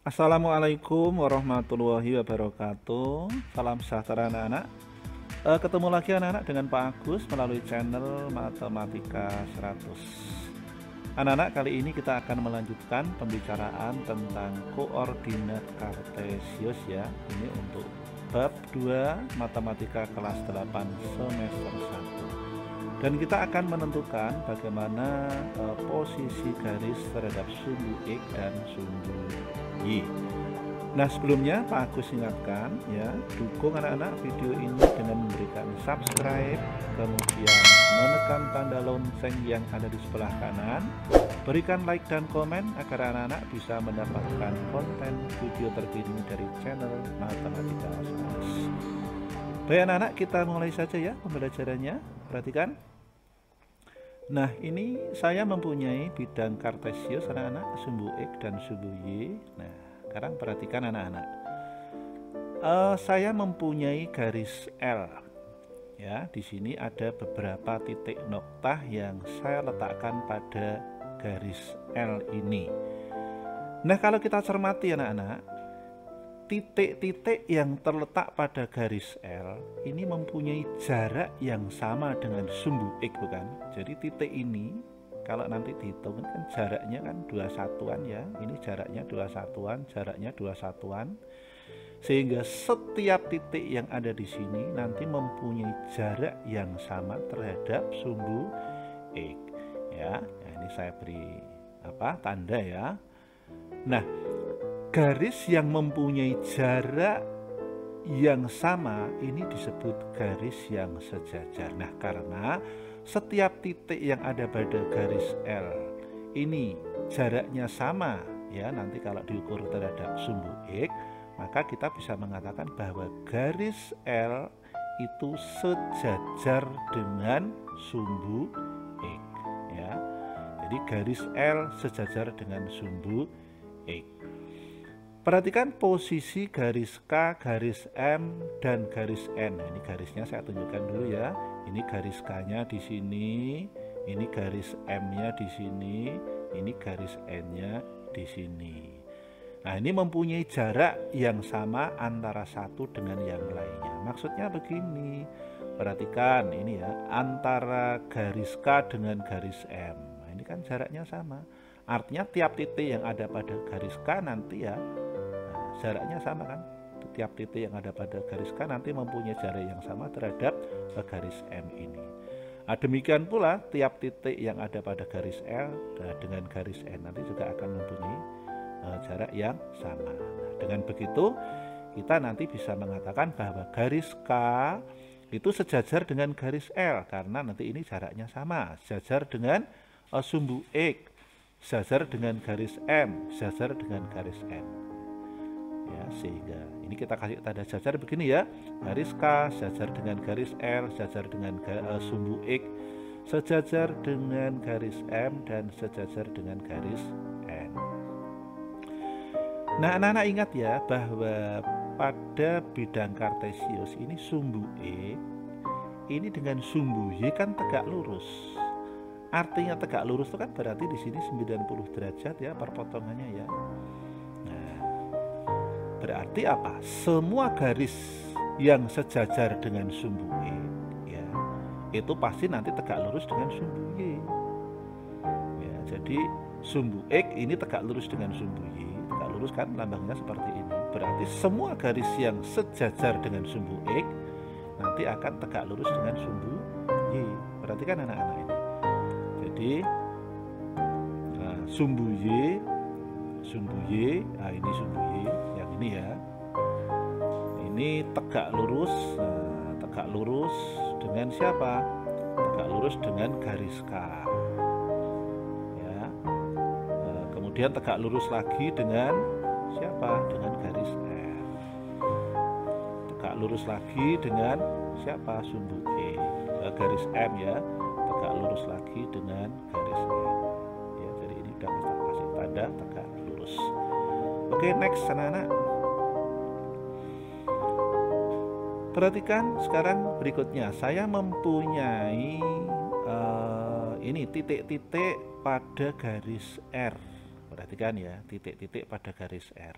Assalamualaikum warahmatullahi wabarakatuh. Salam sejahtera anak-anak. Ketemu lagi anak-anak dengan Pak Agus melalui channel Matematika 100. Anak-anak, kali ini kita akan melanjutkan pembicaraan tentang koordinat kartesius ya. Ini untuk bab 2 Matematika kelas 8 semester 1. Dan kita akan menentukan bagaimana posisi garis terhadap sumbu X dan sumbu Y. Nah, sebelumnya Pak Agus ingatkan ya, dukung anak-anak video ini dengan memberikan subscribe, kemudian menekan tanda lonceng yang ada di sebelah kanan, berikan like dan komen agar anak-anak bisa mendapatkan konten video terkini dari channel Matematika 100. Baik anak-anak, kita mulai saja ya pembelajarannya. Perhatikan. Nah, ini saya mempunyai bidang kartesius anak-anak, sumbu X dan sumbu Y. Nah, sekarang perhatikan anak-anak. Saya mempunyai garis L. Ya, di sini ada beberapa titik noktah yang saya letakkan pada garis L ini. Nah, kalau kita cermati anak-anak, titik-titik yang terletak pada garis L ini mempunyai jarak yang sama dengan sumbu X, bukan? Jadi titik ini kalau nanti dihitung kan jaraknya kan 2 satuan ya. Ini jaraknya 2 satuan, jaraknya 2 satuan. Sehingga setiap titik yang ada di sini nanti mempunyai jarak yang sama terhadap sumbu X ya. Nah, ini saya beri tanda ya. Nah, garis yang mempunyai jarak yang sama ini disebut garis yang sejajar. Nah, karena setiap titik yang ada pada garis L ini jaraknya sama ya, nanti kalau diukur terhadap sumbu X, maka kita bisa mengatakan bahwa garis L itu sejajar dengan sumbu X ya. Jadi garis L sejajar dengan sumbu X. Perhatikan posisi garis K, garis M, dan garis N. Nah, ini garisnya saya tunjukkan dulu ya. Ini garis K-nya di sini, ini garis M-nya di sini, ini garis N-nya di sini. Nah, ini mempunyai jarak yang sama antara satu dengan yang lainnya. Maksudnya begini, perhatikan ini ya, antara garis K dengan garis M. Nah, ini kan jaraknya sama. Artinya tiap titik yang ada pada garis K nanti ya, jaraknya sama kan. Tiap titik yang ada pada garis K nanti mempunyai jarak yang sama terhadap garis M ini. Nah, demikian pula tiap titik yang ada pada garis L dengan garis N nanti juga akan mempunyai jarak yang sama. Nah, dengan begitu kita nanti bisa mengatakan bahwa garis K itu sejajar dengan garis L karena nanti ini jaraknya sama, sejajar dengan sumbu X, sejajar dengan garis M, sejajar dengan garis N. Ya, sehingga ini kita kasih tanda sejajar begini ya, garis K sejajar dengan garis L, sejajar dengan sumbu X, sejajar dengan garis M, dan sejajar dengan garis N. Nah, anak-anak ingat ya bahwa pada bidang kartesius ini sumbu X ini dengan sumbu Y kan tegak lurus. Artinya tegak lurus itu kan berarti di sini 90 derajat ya perpotongannya ya. Berarti apa? Semua garis yang sejajar dengan sumbu X ya, itu pasti nanti tegak lurus dengan sumbu Y. Ya, jadi sumbu X ini tegak lurus dengan sumbu Y. Tegak lurus kan lambangnya seperti ini. Berarti semua garis yang sejajar dengan sumbu X nanti akan tegak lurus dengan sumbu Y. Perhatikan anak-anak ini. Jadi sumbu Y, nah ini sumbu Y yang ini ya, ini tegak lurus. Nah, tegak lurus dengan siapa? Tegak lurus dengan garis K ya. Kemudian tegak lurus lagi dengan siapa? Dengan garis M. Tegak lurus lagi dengan siapa? Sumbu E, garis M ya. Tegak lurus lagi dengan garis M ya. Jadi ini udah kita kasih tanda tegak lurus. Oke, next anak-anak. Perhatikan sekarang berikutnya, saya mempunyai ini titik-titik pada garis R. Perhatikan ya, titik-titik pada garis R.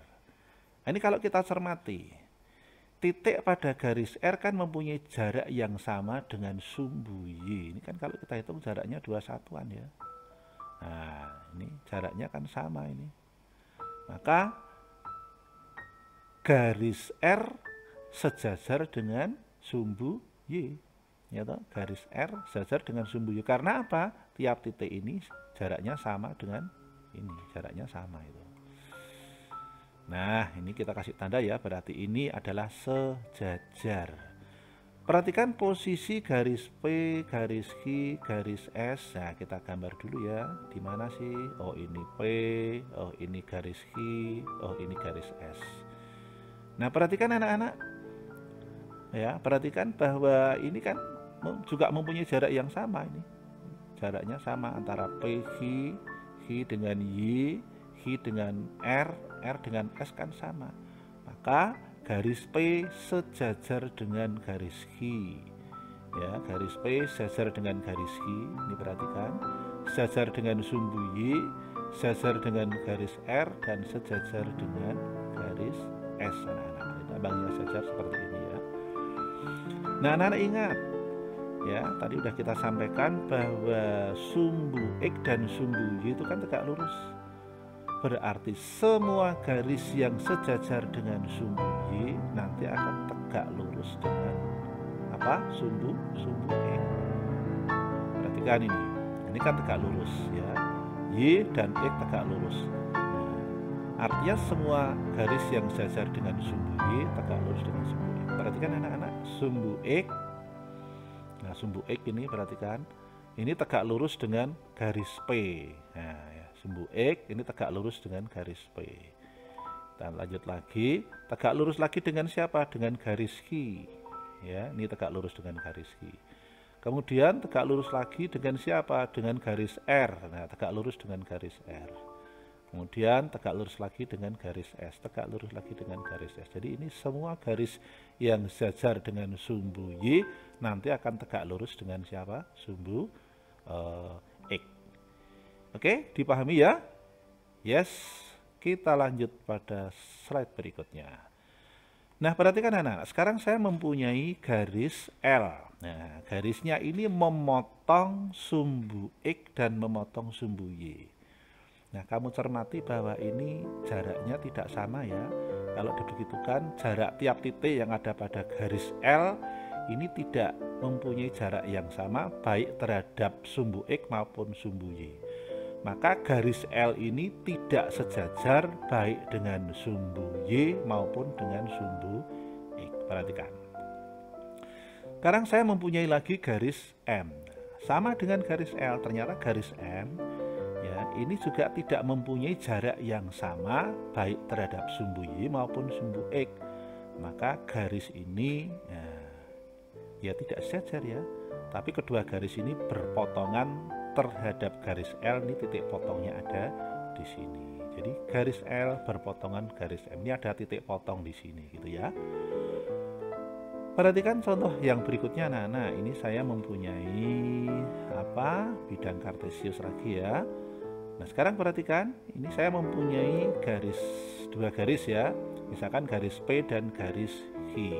Ini kalau kita cermati, titik pada garis R kan mempunyai jarak yang sama dengan sumbu Y. Ini kan kalau kita hitung jaraknya 2 satuan ya. Nah, ini jaraknya kan sama ini. Maka garis R sejajar dengan sumbu Y. Ya toh, garis R sejajar dengan sumbu Y. Karena apa? Tiap titik ini jaraknya sama dengan ini, jaraknya sama itu. Nah, ini kita kasih tanda ya, berarti ini adalah sejajar. Perhatikan posisi garis P, garis Q, garis S. Nah, kita gambar dulu ya. Di mana sih? Oh, ini P, oh ini garis Q, oh ini garis S. Nah, perhatikan anak-anak. Ya, perhatikan bahwa ini kan juga mempunyai jarak yang sama ini. Jaraknya sama antara P, Q dengan Y, Q dengan R dengan S kan sama. Maka garis P sejajar dengan garis Q. Ya, garis P sejajar dengan garis Q. Ini perhatikan, sejajar dengan sumbu Y, sejajar dengan garis R dan sejajar dengan garis S. Anak-anak, ini abangnya sejajar seperti ini ya. Nah, anak-anak ingat ya, tadi udah kita sampaikan bahwa sumbu X dan sumbu Y itu kan tegak lurus. Berarti semua garis yang sejajar dengan sumbu Y nanti akan tegak lurus dengan apa? Sumbu X. Perhatikan ini kan tegak lurus ya. Y dan X tegak lurus. Nah, artinya semua garis yang sejajar dengan sumbu Y tegak lurus dengan sumbu X. Perhatikan anak-anak, sumbu X. Nah, sumbu X ini perhatikan, ini tegak lurus dengan garis P. Nah, ya, sumbu X ini tegak lurus dengan garis P. Dan lanjut lagi, tegak lurus lagi dengan siapa? Dengan garis Q. Ya, ini tegak lurus dengan garis Q. Kemudian tegak lurus lagi dengan siapa? Dengan garis R. Nah, tegak lurus dengan garis R. Kemudian tegak lurus lagi dengan garis S, tegak lurus lagi dengan garis S. Jadi ini semua garis yang sejajar dengan sumbu Y nanti akan tegak lurus dengan siapa? Sumbu X. Oke, dipahami ya? Yes, kita lanjut pada slide berikutnya. Nah, perhatikan anak-anak, sekarang saya mempunyai garis L. Nah, garisnya ini memotong sumbu X dan memotong sumbu Y. Nah, kamu cermati bahwa ini jaraknya tidak sama ya. Kalau dibegitukan, jarak tiap titik yang ada pada garis L ini tidak mempunyai jarak yang sama baik terhadap sumbu X maupun sumbu Y. Maka garis L ini tidak sejajar baik dengan sumbu Y maupun dengan sumbu X. Perhatikan. Sekarang saya mempunyai lagi garis M. Sama dengan garis L, ternyata garis M ini juga tidak mempunyai jarak yang sama baik terhadap sumbu Y maupun sumbu X. Maka garis ini ya tidak sejajar ya, tapi kedua garis ini berpotongan terhadap garis L. Ini titik potongnya ada di sini. Jadi garis L berpotongan garis M. Ini ada titik potong di sini gitu ya. Perhatikan contoh yang berikutnya anak-anak. Ini saya mempunyai bidang kartesius lagi ya. Nah, sekarang perhatikan, ini saya mempunyai dua garis ya, misalkan garis P dan garis Q.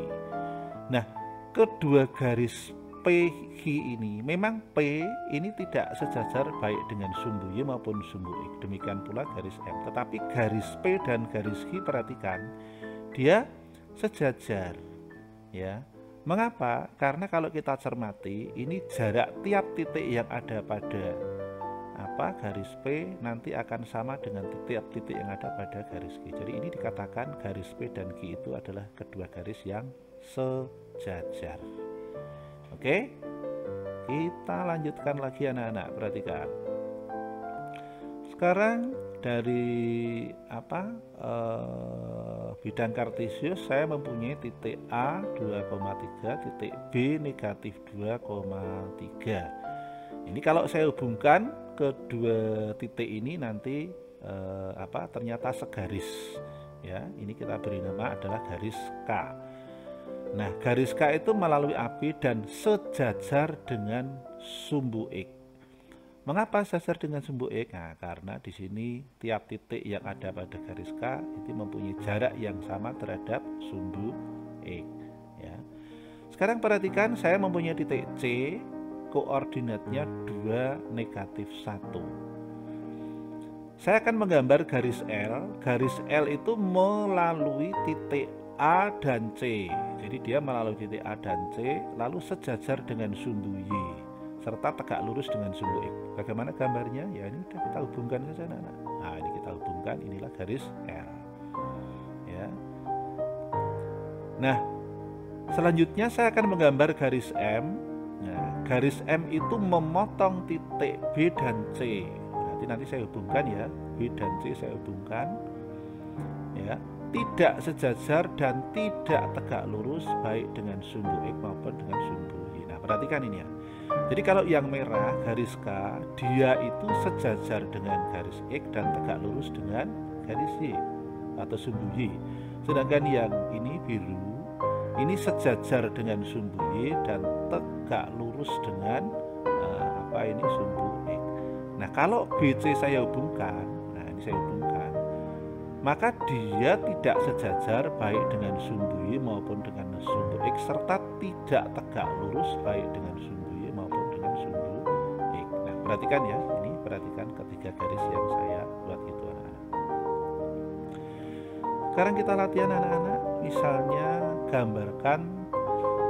Nah, kedua garis P, Q ini, memang P ini tidak sejajar baik dengan sumbu Y maupun sumbu X. Demikian pula garis M. Tetapi garis P dan garis Q, perhatikan, dia sejajar. Ya, mengapa? Karena kalau kita cermati, ini jarak tiap titik yang ada pada garis P nanti akan sama dengan tiap titik yang ada pada garis Q. Jadi ini dikatakan garis P dan Q itu adalah kedua garis yang sejajar. Oke, kita lanjutkan lagi anak-anak. Perhatikan. Sekarang dari bidang kartesius saya mempunyai titik A 2,3, titik B negatif 2,3. Ini kalau saya hubungkan kedua titik ini nanti ternyata segaris ya. Ini kita beri nama adalah garis K. Nah, garis K itu melalui AB dan sejajar dengan sumbu X. Mengapa sejajar dengan sumbu X? Nah, karena di sini tiap titik yang ada pada garis K itu mempunyai jarak yang sama terhadap sumbu X. Ya. Sekarang perhatikan, saya mempunyai titik C, koordinatnya 2, -1. Saya akan menggambar garis L. Garis L itu melalui titik A dan C. Jadi dia melalui titik A dan C, lalu sejajar dengan sumbu Y, serta tegak lurus dengan sumbu X. Bagaimana gambarnya? Ya ini sudah kita hubungkan saja, anak-anak. Nah, ini kita hubungkan, inilah garis L. Ya. Nah, selanjutnya saya akan menggambar garis M. Nah, garis M itu memotong titik B dan C. Nanti saya hubungkan ya, B dan C saya hubungkan. Ya, tidak sejajar dan tidak tegak lurus baik dengan sumbu X maupun dengan sumbu Y. Nah, perhatikan ini ya. Jadi kalau yang merah garis K, dia itu sejajar dengan garis X dan tegak lurus dengan garis Y atau sumbu Y. Sedangkan yang ini biru, ini sejajar dengan sumbu Y dan tegak lurus dengan sumbu X. Nah, kalau BC saya hubungkan, nah ini saya hubungkan, maka dia tidak sejajar baik dengan sumbu Y maupun dengan sumbu X, serta tidak tegak lurus baik dengan sumbu Y maupun dengan sumbu X. Nah, perhatikan ya, ini perhatikan ketiga garis yang saya buat itu, anak-anak. Sekarang kita latihan, anak-anak. Misalnya gambarkan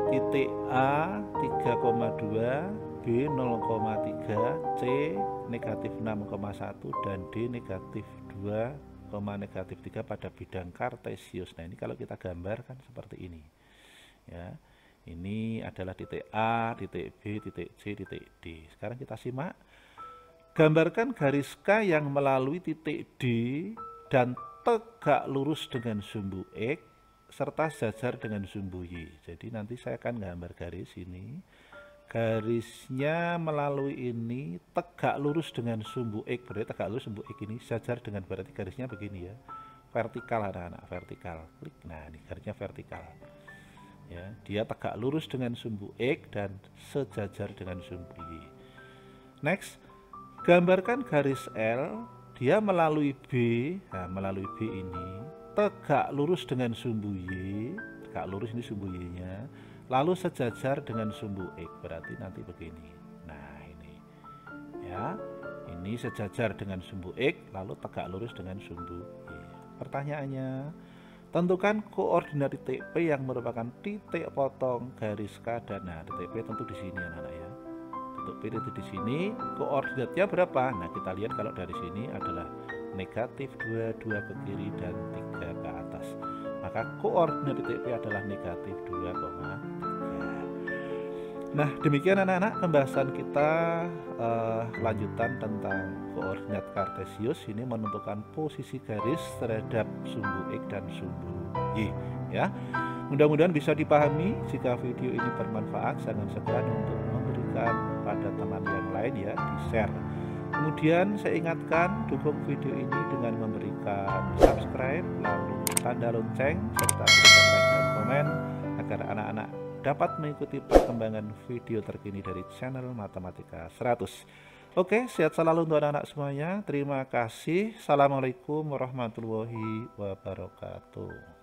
titik A 3,2, B 0,3, C -6,1 dan D -2,3 pada bidang kartesius. Nah, ini kalau kita gambarkan seperti ini. Ya. Ini adalah titik A, titik B, titik C, titik D. Sekarang kita simak. Gambarkan garis K yang melalui titik D dan tegak lurus dengan sumbu X serta sejajar dengan sumbu Y. Jadi nanti saya akan gambar garis ini. Garisnya melalui ini tegak lurus dengan sumbu X, berarti tegak lurus sumbu X ini sejajar dengan, berarti garisnya begini ya, vertikal, anak-anak, vertikal. Klik. Nah, ini garisnya vertikal. Ya, dia tegak lurus dengan sumbu X dan sejajar dengan sumbu Y. Next, gambarkan garis L, dia melalui B, nah melalui B ini tegak lurus dengan sumbu Y, tegak lurus ini sumbu Y-nya, lalu sejajar dengan sumbu X, berarti nanti begini. Nah, ini ya, ini sejajar dengan sumbu X lalu tegak lurus dengan sumbu Y. Pertanyaannya, tentukan koordinat titik P yang merupakan titik potong garis K dan nah, titik P tentu di sini, anak-anak ya. Titik P itu di sini, koordinatnya berapa? Nah, kita lihat kalau dari sini adalah -2, 2 ke kiri dan 3 ke atas. Maka koordinat titik P adalah -2,3. Nah, demikian anak-anak pembahasan kita lanjutan tentang koordinat kartesius. Ini menentukan posisi garis terhadap sumbu X dan sumbu Y ya. Mudah-mudahan bisa dipahami. Jika video ini bermanfaat, jangan segan untuk memberikan pada teman yang lain ya, di-share. Kemudian saya ingatkan, dukung video ini dengan memberikan subscribe, lalu tanda lonceng, serta berikan like dan komen agar anak-anak dapat mengikuti perkembangan video terkini dari channel Matematika 100. Oke, sehat selalu untuk anak-anak semuanya. Terima kasih. Assalamualaikum warahmatullahi wabarakatuh.